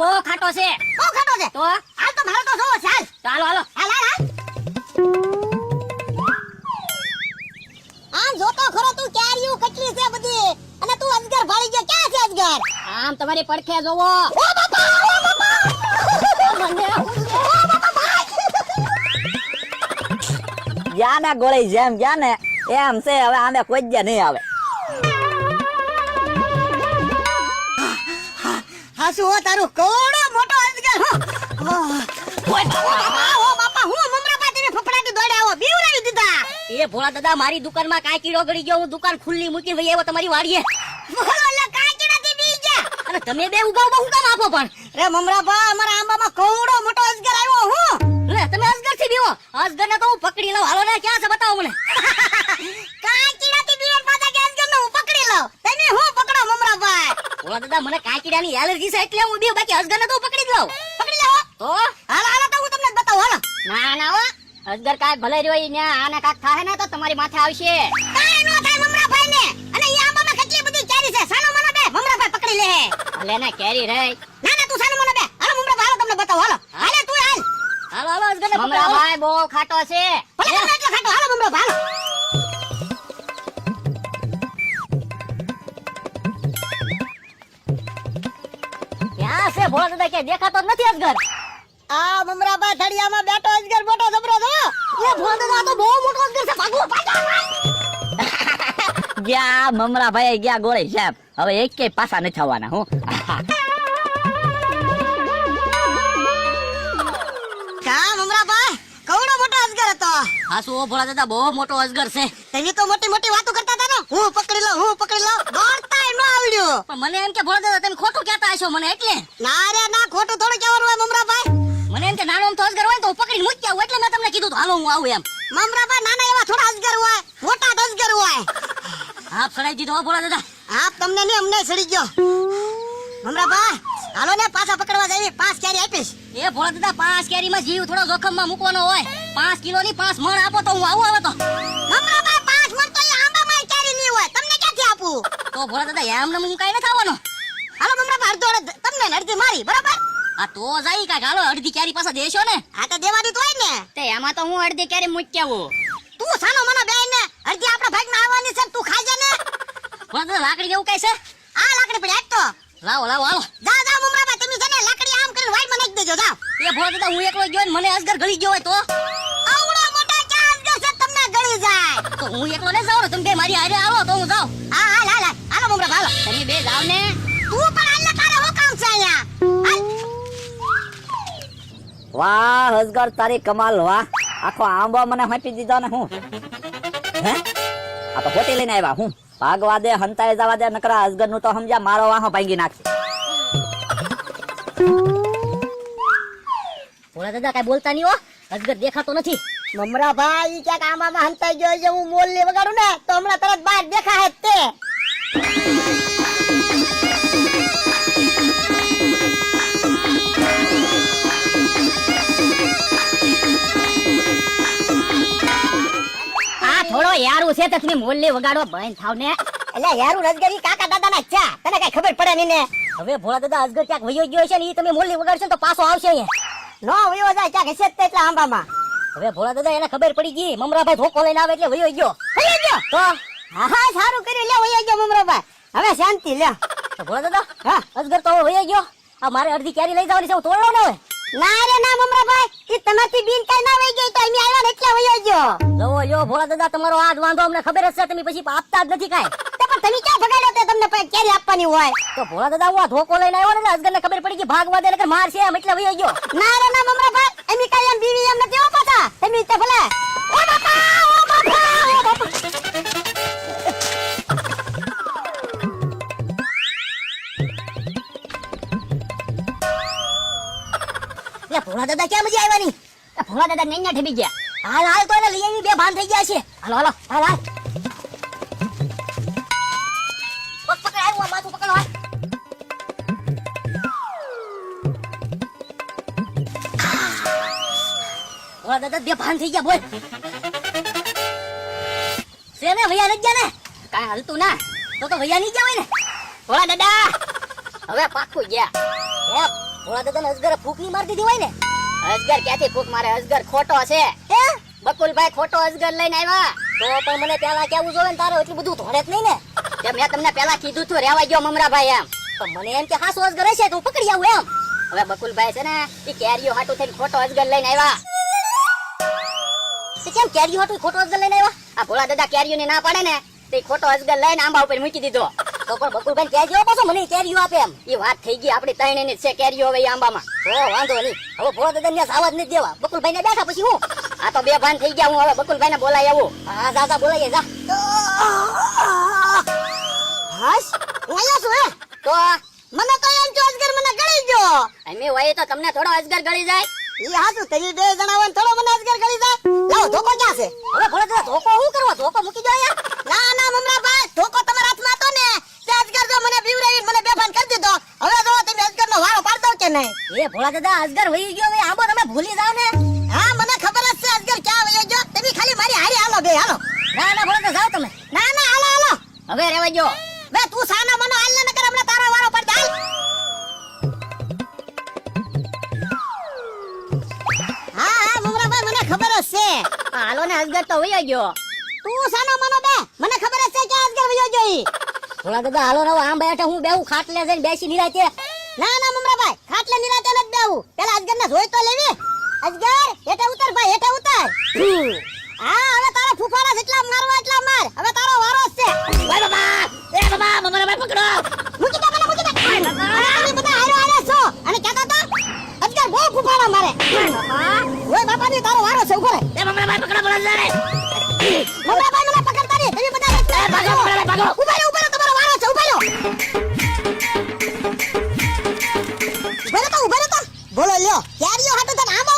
બહુ ખાટો છે. બહુ ખાટો છે. તો હાલ તો મારો તો જોવો છે, હાલ. ચાલો હાલો. હાલ હાલ હાલ. આમ જોતો ખરો તું કેરીઓ કેટલી છે બધી, અને તું અજગર ભાળી ગયો. ક્યાં છે અજગર? આમ તમારી પડખે જોવો. ઓ બાપા, ઓ બાપા. મને ઓ બાપા ભાઈ. જ્યાં ને ગોળી જેમ ગયા ને એમ છે. હવે આમે કોઈ જ નહીં આવે. હા શું હો તારું કોડો મોટો અજગર. ઓય બાપા, ઓ બાપા, હું મમરાબા તેને ફફડાટી દોડ્યા આવો, બીવરાવી દીધા. એ ભોળા દાદા મારી દુકાનમાં કાંઈ કીડો ગળી ગયો. હું દુકાન ખુલ્લી મૂકીને વહી આવ્યો તમારી વાડીએ. બોલો લે, કાઈ કીડાથી બી ગયા. અને તમે બે ઉગાવ હું કામ આપો પણ? રે મમરાબા, અમારા આંબામાં કોડો મોટો અજગર આવ્યો. હું લે તમે અજગર થી બીવો. અજગર ને તો હું પકડી લઉં. હાલો ને, ક્યાં છે બતાવો મને. કાઈ કીડાથી બીવે પાછા કે અજગરને હું પકડી લઉં. તમે હું પકડો મમરાભાઈ. ભોળા દાદા મને કાંઈ કીડાની એલર્જી છે એટલે હું બીવ. બાકી અજગર ને તો હું પકડી જ લઉં. પકડી લેવો. તો હાલો હાલો તો હું તમને બતાવું. હાલો. ના ના હો, અજગર કાંઈ ભલે રહ્યો ને આને કાંક થાય ને તો તમારી માથે આવશે. કાઈ નો થાય મમરાભાઈ ને. અને ઈ આંબામાં કેટલી બધી કેરી છે. સાનો મને બે મમરાભાઈ પકડી લે. ભલે ને કેરી રહી. ના ના તું સાનો મને બે. હાલો મમરાભાઈ, હાલો તમને બતાવું. હાલો હાલે તું હાલ. હાલો હાલો અજગર ને પકડો. ભાઈ બહુ ખાટો છે. ભલે તમે એટલો ખાટો. હાલો મમરાભાઈ, હાલો. ક્યાં છે ભોળા દાદા? કે દેખાતો જ નથી અજગર. આ મમરાભાઈ થડિયામાં બેઠો અજગર મોટો જબરો છો. એ ભોળા દાદા આ તો બહુ મોટો અજગર છે. ભાગો ભાગો. ગયા મમરા ભાઈ ગયા ગોળી સાહેબ. હવે એક કે પાછા નથી આવવાના. હું કા મમરાભાઈ, કવડો મોટો અજગર હતો. હા શું ભોળા દાદા બહુ મોટો અજગર છે. તમે તો મોટી મોટી વાતો કરતા હતા ને. હું પકડી લઉં, હું પકડી લઉં. દોડતાય ન આવડ્યું. પણ મને એમ કે ભોળા દાદા તમે ખોટું કહેતા હશો મને એટલે. ના રે ના, ખોટું થોડું કહેવાનું હોય મમરાભાઈ. મને એમ કે નાનો અમથો અજગર હોય ને તો હું પકડીને મૂકી આવું એટલે મેં તમને કીધું તો હાલો હું આવું એમ. મમરાભાઈ નાના એવા થોડા અજગર હોય, મોટા જ અજગર હોય. હાફ સડાઈ દીધો હો ભોળા દાદા. આપ તમને ને અમને સડી ગયો. મમરાભાઈ હાલો ને પાછા પકડવા જઈએ. 5 કેરી આપીશ. એ ભોળા દાદા 5 કેરીમાં જીવ થોડો જોખમમાં મૂકવાનો હોય. 5 કિલો ની 5 મણ આપો તો હું આવું હવે તો. મમરાભાઈ 5 મણ તો એ આંબામાં કેરી નહીં હોય. તમને ક્યાંથી આપું? તો ભોળા દાદા એમને હું કાંઈ નથી આવવાનો. હાલો મમરાભાઈ, અડધો તમને ને અડધી મારી, બરાબર? આ તો જાય કાંઈક. હાલો અડધી કેરી પાછા દેશો ને. આ તો દેવાની તો હોય ને. તે એમાં તો હું અડધી કેરી મૂકી આવું. તું સાનો મને બેન ને અડધી આપણા ભાગમાં આવવાની છે ને તું ખાઈ જા ને. ભોળા દાદા લાકડી એવું કઈ છે? આ લાકડી પડી આજ તો. લાવો લાવો હાલો. જા જા મમરાભાઈ, તમે છે ને લાકડી આમ કરીને વાઈમાં નાખી દેજો. જાઓ. એ ભોળા દાદા હું એકલો ગયો ને મને અજગર ગળી ગયો હોય તો? આવડા મોટા ક્યાં અજગર છે તમને ગળી જાય? તો હું એકલો ને જાઉં ને તમે બે મારી હારે આવો તો હું જાઉં. હા હાલ હાલ હાલ. હાલો મમરાભાઈ, હાલો. તમે બે જાવ ને. તું પણ હાલ ને, તારે હું કામ છે અહીંયા? હાલ. વાહ અજગર તારી કમાલ. વાહ આખો આંબો મને હાંપી દીધો ને. હું હે આ તો ખોટી લઈને આવ્યા. હું ભાગવા દે, હંતાઈ જવા દે. નકરા અજગર નું તો સમજ્યા મારો વાહો ભાંગી નાખશે. ભોળા દાદા કઈ બોલતા નહીં હો. અજગર દેખાતો નથી. મમરાભાઈ ઈ ક્યાંક આંબામાં હંતાઈ ગયો છે. હું મોરલી વગાડું ને તો હમણાં તરત બહાર દેખાય જ તે. આ થોડો યારું છે તો તમે મોલ્લી વગાડો બંધ થાવ ને. એટલે યારું અજગર ઈ કાકા દાદા ના ચા, તને કઈ ખબર પડે નહીં ને. હવે ભોળા દાદા અજગર ક્યાંક વયો ગયો છે ને ઈ તમે મોલ્લી વગાડશો ને તો પાછો આવશે અહીંયા. નો વયો જાય ક્યાંક હશે જ તે એટલા આંબામાં. હવે ભોળા દાદા એને ખબર પડી ગઈ મમરાભાઈ ધોકો લઈને આવે એટલે વયો ગયો. વયો ગયો તો હા હા, સારું કર્યું. લે વયો ગયો મમરાભાઈ. હવે શાંતિ લે. તો ભોળા દાદા હા અજગર તો હવે વયો ગયો. આ મારે અડધી કેરી લઈ જવાની છે. હું તોડ લઉં ને હવે. ના રે ના મમરાભાઈ, ઈ તમારથી બીન કઈ ના વઈ ગઈ તો અમે આવ્યા ને એટલે વયો ગયો. જવો લ્યો ભોળા દાદા તમારો આજ વાંધો અમને ખબર જ છે. તમે પછી આપતા જ નથી કાંઈ. તે પણ તમે ક્યાં ભગાડ્યો તે તમને કેરી આપવાની હોય? તો ભોળા દાદા હું આ ધોકો લઈને આવ્યો ને એટલે અજગરને ખબર પડી કે ભાગવા દે નકર મારશે એમ એટલે વયો ગયો. ના રે ના મમરાભાઈ, એમ કઈ એમ બીવી એમ નથી હો પાછા. તમે તે ભલે ઓ બાપા, ઓ બાપા, ઓ બાપા. એટલે ભોળા દાદા ક્યાં મજા આવવાની? ભોળા દાદા નૈયા ઠેબી ગયા. હાલ હાલ તો એને લઈ આવી. બે ભાન થઈ ગયા છે. હાલો હાલો હાલ હાલ. પગ પકડ, આવ્યું આ માથું પકડો. હાલ ભોળા દાદા બે ભાન થઈ ગયા. બોલ છે ને ભૈયા નથી ગયા ને? કાંઈ હાલતું ના તો ભૈયા નહીં ગયા હોય ને. ભોળા દાદા હવે પાકું ગયા. ભોળા દાદાને અજગરે ફૂંક ની મારી દીધી હોય ને. અજગર ક્યાંથી ફૂંક મારે? અજગર ખોટો છે. હે બકુલભાઈ ખોટો અજગર લઈને આવ્યા. તો પણ મને પેલા કેવું જોવે ને, તારે એટલું બધું ધોળે જ નહીં ને. તે મેં તમને પેલા કીધું તું રેવા ગયો મમરાભાઈ એમ. તો મને એમ કે હાસો અજગર હશે તો હું પકડી આવું એમ. હવે બકુલભાઈ છે ને ઈ કેરીઓ હાટુ થઈને ખોટો અજગર લઈને આવ્યા. તો કેમ કેરીઓ હતું ખોટો અજગર લઈને આવ્યા? આ ભોળા દાદા કેરીઓની ના પાડે ને તે ખોટો અજગર લઈને આંબા ઉપર મૂકી દીધો. તો પણ બકુલભાઈ કેરીઓ પાછો મને કેરીઓ આપે એમ. ઈ વાત થઈ ગઈ આપણી ત્રણેયની જ છે કેરીઓ હવે ઈ આંબામાં. તો વાંધો નહીં, હવે ભોળા દાદા ને આવાજ નથી દેવા. બકુલભાઈ ને બેઠા પછી હું આ તો બે ભાન થઈ ગયા. હું હવે બકુલભાઈ ને બોલાય આવું. હા જા બોલાઈએ જા. હાશ અહીંયા શું હે? તો મને તો એમ કે અજગર મને ગળી ગયો. અમે હોય તો તમને થોડો અજગર ગળી જાય. ઈ હાસુ તરી બે જણાવન થોડો મને અજગર ગળી જાય. લાવો ધોકો ક્યાં છે? હવે ભોળા દાદા ધોકો શું કરવા? ધોકો મૂકી દો અહીંયા. ના મમરાભાઈ, ધોકો તમારા હાથમાં હતો ને. તે અજગર જો મને બીવરાવી મને બેભાન કરી દીધો. હવે જો તમે અજગરનો વારો પાડ દો કે નહીં? એ ભોળા દાદા અજગર વહી ગયો. હવે આંબો તમે ભૂલી જાવ ને. હા મને ખબર જ છે અજગર ક્યાં વયો ગયો. તમે ખાલી મારી હારી હાલો બે હાલો. ના ભોળા દાદા જાવ તમે. ના હાલો. હવે રેવા ગયો. બે તું સાના મનો હાલ ને નકર હમણાં તારો વારો પડ હાલ. હા મમરાભાઈ મને ખબર જ છે. હાલો ને અજગર તો વયો ગયો. તું સાનો મનો બે મને ખબર જ છે કે અજગર વયો ગયો ઈ. ભોળા દાદા હાલો ને આમ બેઠા હું બેહું ખાટલે જઈને બેસી નિરાતે. ના મમરાભાઈ ખાટલે નિરાતે નથી બેહું. પેલા અજગર ને જોઈ તો લેવી. અજગર હેઠે ઉતર ભાઈ હેઠે ઉતર. હા હવે તારા ફૂફારા જેટલા મારવા એટલા માર. હવે તારો વારો જ છે. ઓય બાબા, એ બાબા મમરાભાઈ પકડો. મૂકી દે પેલા મૂકી દે. તમે બધા હારે છો અને કહેતા હતા અજગર બહુ ફૂફારા મારે. ઓય બાપાની તારો વારો છે ઉભો રહે. એ મમરાભાઈ પકડો બોલા જરે. મમરાભાઈ મને પકડતા નહીં. તમે બધા ભાગો મમરાભાઈ ભાગો. ઉભા રહો તમારો વારો છે ઉભા રહો. ઉભા રહો બોલો લ્યો કેરીઓ હાટો તને આમ